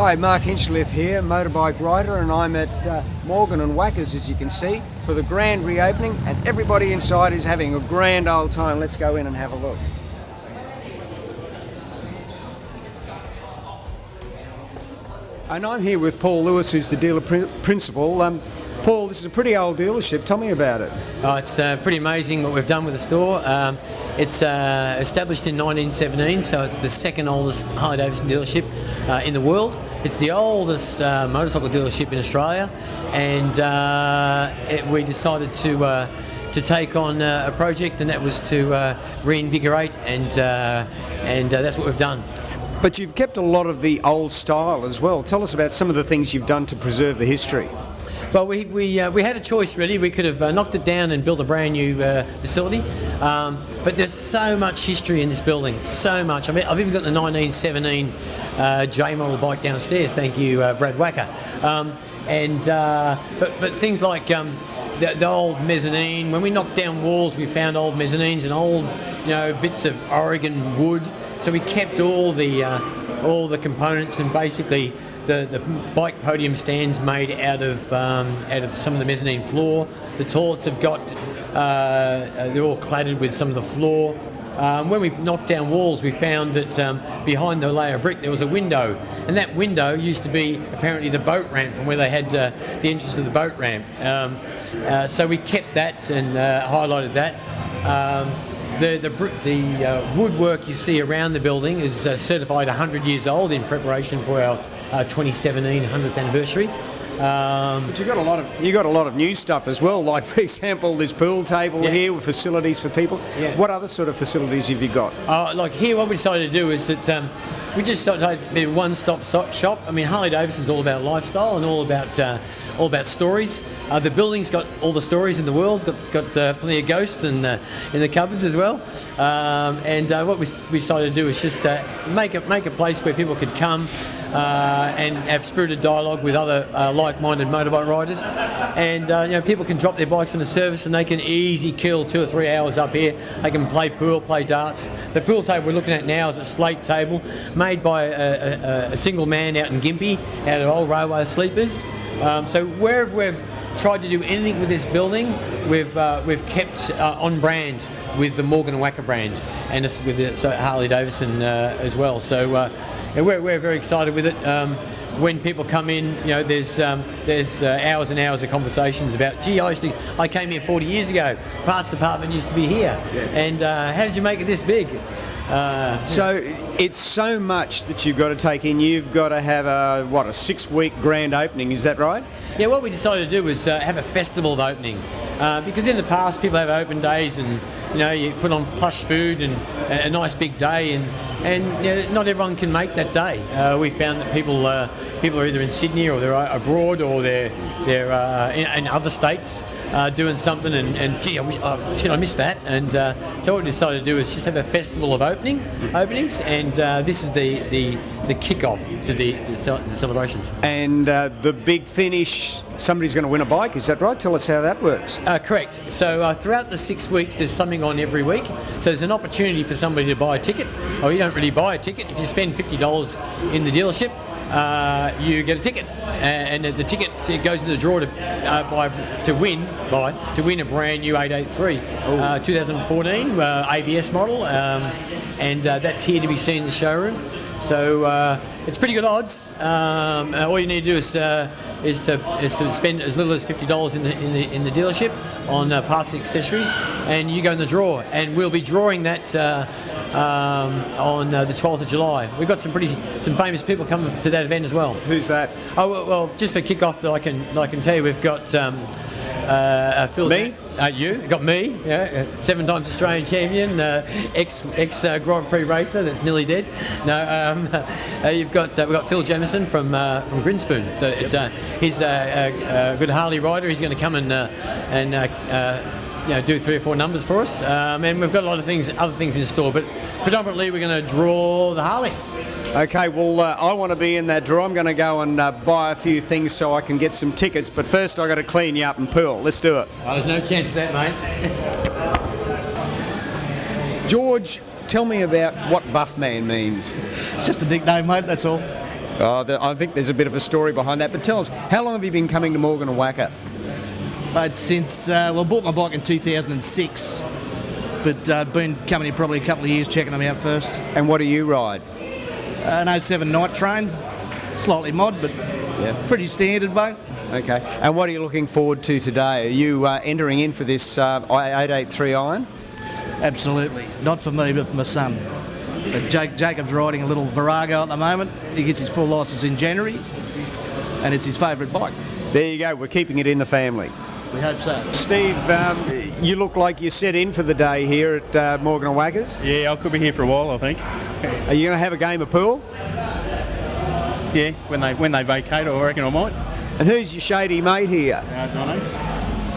Hi, Mark Hinchliffe here, motorbike writer, and I'm at Morgan and Wacker's, as you can see, for the grand reopening, and everybody inside is having a grand old time. Let's go in and have a look. And I'm here with Paul Lewis, who's the dealer principal. Paul, this is a pretty old dealership. Tell me about it. Oh, it's pretty amazing what we've done with the store. It's established in 1917, so it's the second oldest Harley-Davidson dealership in the world. It's the oldest motorcycle dealership in Australia, and we decided to take on a project, and that was to reinvigorate, and that's what we've done. But you've kept a lot of the old style as well. Tell us about some of the things you've done to preserve the history. Well, we had a choice really. We could have knocked it down and built a brand new facility, but there's so much history in this building, so much. I mean, I've even got the 1917 J model bike downstairs. Thank you, Brad Wacker. But things like the old mezzanine. When we knocked down walls, we found old mezzanines and old, bits of Oregon wood. So we kept all the components, and basically the bike podium stands made out of some of the mezzanine floor. The toilets have got they're all cladded with some of the floor. When we knocked down walls, we found that behind the layer of brick there was a window, and that window used to be apparently the boat ramp from where they had the entrance of the boat ramp. So we kept that and highlighted that. The woodwork you see around the building is certified 100 years old in preparation for our 2017 100th anniversary. But you got a lot of new stuff as well. Like, for example, this pool table here with facilities for people. Yeah. What other sort of facilities have you got? Like here, what we decided to do is that we just started to be a one-stop shop. I mean, Harley-Davidson's all about lifestyle and all about stories. The building's got all the stories in the world. Got plenty of ghosts in the cupboards as well. And what we decided to do is just make a place where people could come and have spirited dialogue with other like-minded motorbike riders. And people can drop their bikes in the service, and they can easily kill 2 or 3 hours up here. They can play pool, play darts. The pool table we're looking at now is a slate table made by a single man out in Gympie, out of old railway sleepers. So wherever we've tried to do anything with this building, we've kept on brand with the Morgan and Wacker brand, and with the Harley-Davidson as well. So we're very excited with it. When people come in, there's hours and hours of conversations about, gee, I came here 40 years ago. Parts department used to be here, and how did you make it this big? So it's so much that you've got to take in. You've got to have a 6-week grand opening. Is that right? Yeah. What we decided to do was have a festival of opening, because in the past people have open days, and you put on plush food and a nice big day, and not everyone can make that day. We found that people are either in Sydney or they're abroad, or they're in other states doing something, and gee, I missed that. And so what we decided to do is just have a festival of openings, and this is the kick-off to the celebrations. And the big finish, somebody's going to win a bike, is that right? Tell us how that works. Correct. So throughout the 6 weeks there's something on every week. So there's an opportunity for somebody to buy a ticket, or you don't really buy a ticket. If you spend $50 in the dealership, you get a ticket, and the ticket goes in the draw to win a brand new 883 2014 ABS model, and that's here to be seen in the showroom. So it's pretty good odds. All you need to do is to spend as little as $50 in the dealership on parts and accessories, and you go in the draw. And we'll be drawing that on the 12th of July. We've got some famous people coming to that event as well. Who's that? Oh well, just for kick-off, I can tell you, we've got Phil. Me? You got me, 7 times Australian champion, ex Grand Prix racer that's nearly dead. No, we've got Phil Jamieson from Brisbane. He's a good Harley rider. He's going to come and do 3 or 4 numbers for us, and we've got a lot of other things in store. But predominantly, we're going to draw the Harley. Okay, well, I want to be in that draw. I'm going to go and buy a few things so I can get some tickets. But first, I've got to clean you up and pool. Let's do it. Oh, there's no chance of that, mate. George, tell me about what Buff Man means. It's just a nickname, mate, that's all. I think there's a bit of a story behind that. But tell us, how long have you been coming to Morgan and Wacker? Since, I bought my bike in 2006, but been coming here probably a couple of years checking them out first. And what do you ride? An 07 Night Train, slightly mod, but pretty standard, mate. Okay. And what are you looking forward to today? Are you entering in for this 883 iron? Absolutely. Not for me, but for my son. So Jacob's riding a little Virago at the moment. He gets his full licence in January, and it's his favourite bike. There you go. We're keeping it in the family. We hope so. Steve, you look like you're set in for the day here at Morgan and Wacker's. Yeah, I could be here for a while, I think. Are you going to have a game of pool? Yeah, when they vacate, I reckon I might. And who's your shady mate here? Jono.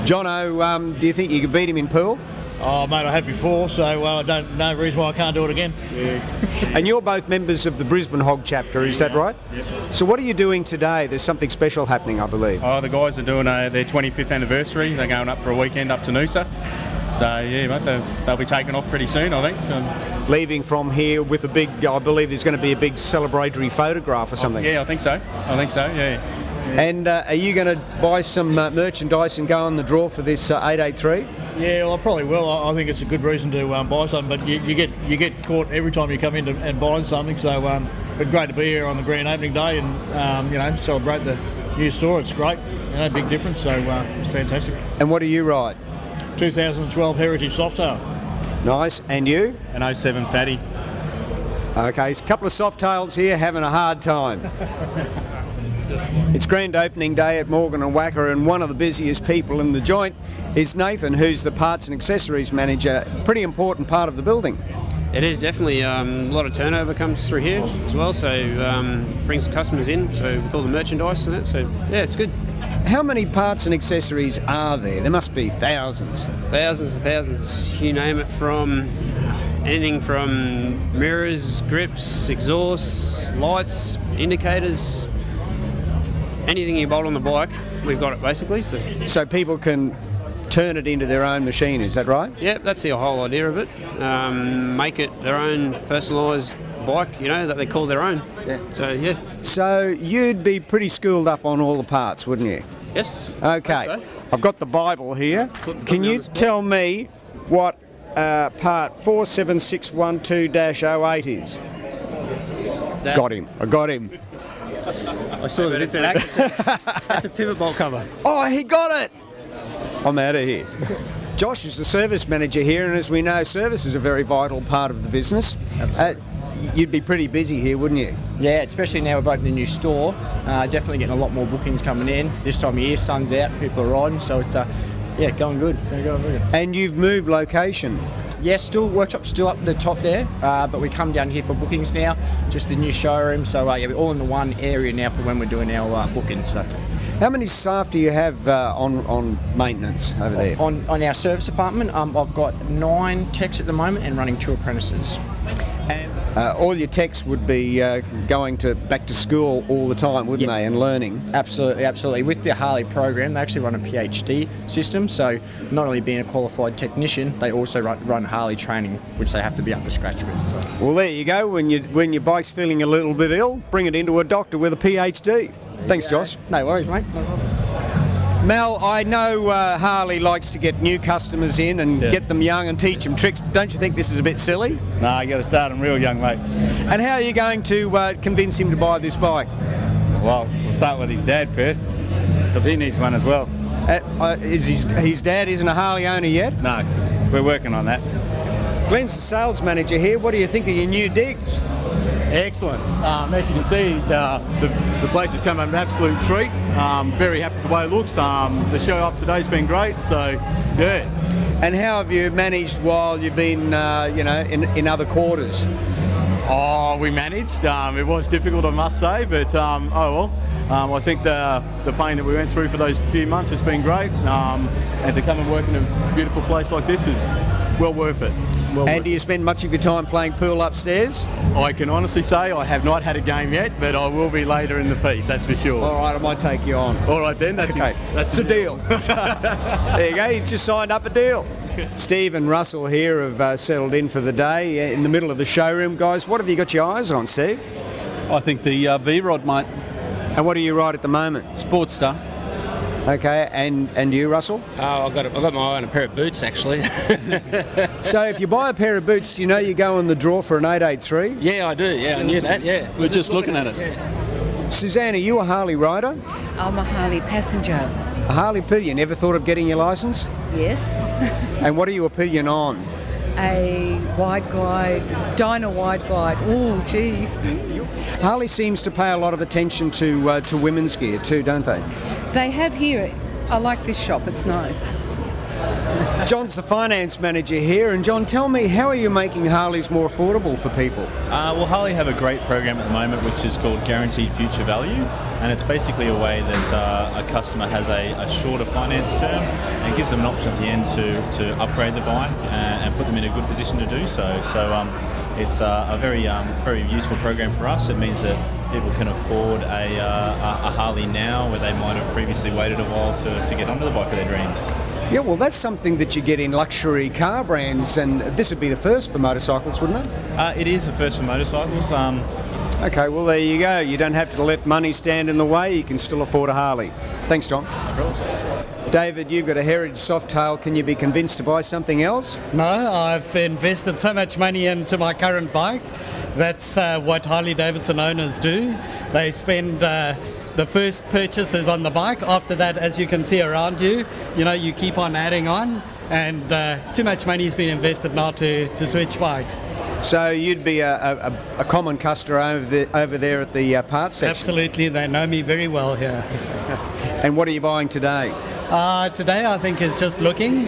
Jono, do you think you could beat him in pool? Oh, mate, I have before, so I don't no reason why I can't do it again. Yeah. And you're both members of the Brisbane Hog chapter, is that right? Yep. So what are you doing today? There's something special happening, I believe. Oh, the guys are doing their 25th anniversary. They're going up for a weekend up to Noosa. So, yeah, mate, they'll be taking off pretty soon, I think. Leaving from here with a big, I believe there's going to be a big celebratory photograph or something. Yeah, I think so, yeah. And are you going to buy some merchandise and go on the draw for this 883? Yeah, well, I probably will. I think it's a good reason to buy something, but you get caught every time you come in and buy something. So, but great to be here on the grand opening day and celebrate the new store. It's great, big difference. So it's fantastic. And what do you ride? 2012 Heritage Softail. Nice. And you? An 07 Fatty. Okay, it's a couple of Softails here having a hard time. It's grand opening day at Morgan and Wacker, and one of the busiest people in the joint is Nathan, who's the parts and accessories manager. Pretty important part of the building. It is definitely a lot of turnover comes through here as well, so brings customers in. So with all the merchandise and that, so yeah, it's good. How many parts and accessories are there? There must be thousands. Thousands and thousands, you name it, from anything from mirrors, grips, exhausts, lights, indicators. Anything you bolt on the bike, we've got it basically. So people can turn it into their own machine, is that right? Yeah, that's the whole idea of it. Make it their own personalised bike, that they call their own. Yeah. So, yeah. So you'd be pretty schooled up on all the parts, wouldn't you? Yes. Okay. So. I've got the Bible here. Can you tell me what part 47612-08 is? Got him. I got him. I saw that. That's a pivot bolt cover. Oh, he got it! I'm out of here. Josh is the service manager here, and as we know, service is a very vital part of the business. You'd be pretty busy here, wouldn't you? Yeah, especially now we've opened a new store. Definitely getting a lot more bookings coming in. This time of year, sun's out, people are riding, so it's going good. Going good. And you've moved location. Yeah, workshop's still up the top there, but we come down here for bookings now, just the new showroom. So we're all in the one area now for when we're doing our bookings. So. How many staff do you have on maintenance over there? On our service department, I've got 9 techs at the moment and running 2 apprentices. And all your techs would be going back to school all the time, wouldn't they, and learning? Absolutely. With the Harley program, they actually run a PhD system, so not only being a qualified technician, they also run Harley training, which they have to be up to scratch with. So. Well, there you go. When your bike's feeling a little bit ill, bring it into a doctor with a PhD. Thanks, Josh. No worries, mate. No problem. Mel, I know Harley likes to get new customers in and get them young and teach them tricks. Don't you think this is a bit silly? No, you got to start them real young, mate. And how are you going to convince him to buy this bike? Well, we'll start with his dad first, because he needs one as well. His dad isn't a Harley owner yet? No, we're working on that. Glenn's the sales manager here. What do you think of your new digs? Excellent. As you can see, the place has come an absolute treat. Very happy with the way it looks. The show up today's been great, so yeah. And how have you managed while you've been, in other quarters? Oh, we managed. It was difficult, I must say, but oh well. I think the pain that we went through for those few months has been great, and to come and work in a beautiful place like this is well worth it. And do you spend much of your time playing pool upstairs? I can honestly say I have not had a game yet, but I will be later in the piece, that's for sure. All right, I might take you on. All right then, that's okay. That's a deal. There you go, he's just signed up a deal. Steve and Russell here have settled in for the day in the middle of the showroom. Guys, what have you got your eyes on, Steve? I think the V-Rod, mate. And what do you ride at the moment? Sportster. Okay, and you, Russell? I've got my eye on a pair of boots, actually. So if you buy a pair of boots, do you know you go in the draw for an 883? Yeah, I do. Yeah, I knew that. Yeah, We're just looking at it. Yeah. Suzanne, are you a Harley rider? I'm a Harley passenger. A Harley pillion. Ever thought of getting your licence? Yes. And what are you a pillion on? A wide glide, Dyna wide glide. Oh, gee. Harley seems to pay a lot of attention to women's gear too, don't they? They have here. I like this shop. It's nice. John's the finance manager here, and John, tell me, how are you making Harleys more affordable for people? Well, Harley have a great program at the moment which is called Guaranteed Future Value, and it's basically a way that a customer has a shorter finance term and gives them an option at the end to upgrade the bike and put them in a good position to do so. So it's a very useful program for us. It means that people can afford a Harley now where they might have previously waited a while to get onto the bike of their dreams. Yeah, well, that's something that you get in luxury car brands, and this would be the first for motorcycles, wouldn't it? It is the first for motorcycles. Okay, well, there you go. You don't have to let money stand in the way. You can still afford a Harley. Thanks, John. No problem. David, you've got a Heritage Softail. Can you be convinced to buy something else? No, I've invested so much money into my current bike. That's what Harley-Davidson owners do. They spend the first purchase is on the bike. After that, as you can see around you, you keep on adding on, and too much money has been invested now to switch bikes. So you'd be a common customer over there at the parts section? Absolutely, they know me very well here. And what are you buying today? Today I think is just looking.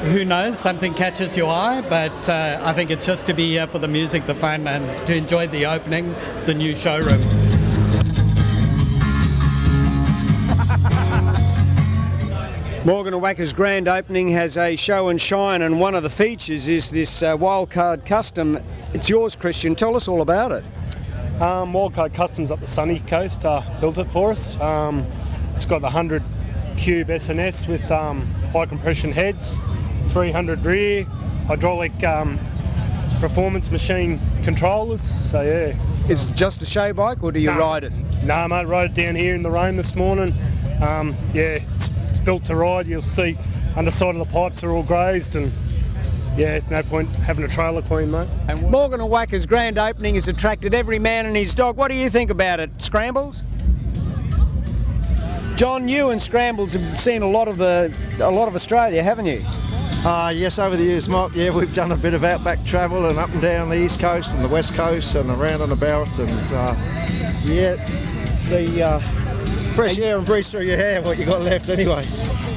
Who knows, something catches your eye, but I think it's just to be here for the music, the fun, and to enjoy the opening of the new showroom. Morgan and Wacker's grand opening has a show and shine, and one of the features is this Wildcard Custom. It's yours, Christian. Tell us all about it. Wildcard Customs up the sunny coast built it for us. It's got the 100 cube SNS with high compression heads, 300 rear, hydraulic performance machine controllers. So yeah. Is it just a show bike, or do you ride it? No, mate, rode it down here in the rain this morning. It's built to ride. You'll see underside of the pipes are all grazed, and it's no point having a trailer clean, mate. And Morgan and Wacker's grand opening has attracted every man and his dog. What do you think about it, Scrambles? John, you and Scrambles have seen a lot of Australia, haven't you? Yes, over the years, Mark. Yeah, we've done a bit of outback travel and up and down the east coast and the west coast and around and about, and the fresh air and breeze through your hair, what you got left anyway.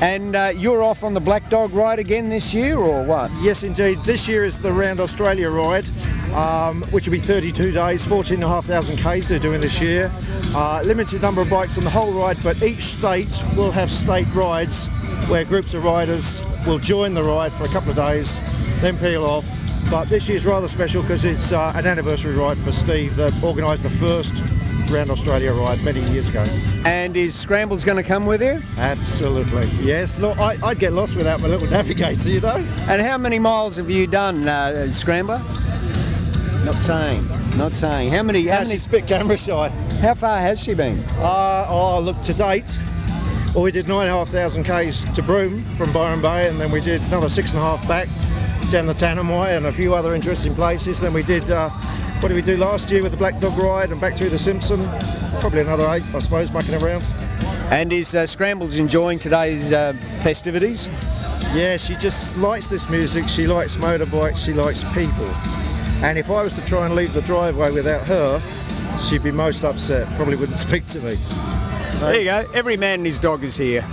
And you're off on the Black Dog ride again this year, or what? Yes, indeed. This year is the Round Australia ride, which will be 32 days, 14,500 Ks they're doing this year. Limited number of bikes on the whole ride, but each state will have state rides where groups of riders will join the ride for a couple of days, then peel off. But this year's rather special because it's an anniversary ride for Steve that organised the first Round Australia ride many years ago. And is Scrambles going to come with you? Absolutely, yes. Look, I'd get lost without my little navigator, you know. And how many miles have you done, Scrambler? Not saying. How many? She's a bit camera shy. How far has she been? Look, to date, we did 9,500 Ks to Broome from Byron Bay, and then we did another 6.5 back down the Tanami and a few other interesting places. Then we did, what did we do last year with the Black Dog ride and back through the Simpson? Probably another 8, I suppose, mucking around. And is Scrambles enjoying today's festivities? Yeah, she just likes this music, she likes motorbikes, she likes people. And if I was to try and leave the driveway without her, she'd be most upset, probably wouldn't speak to me. There you go, every man and his dog is here.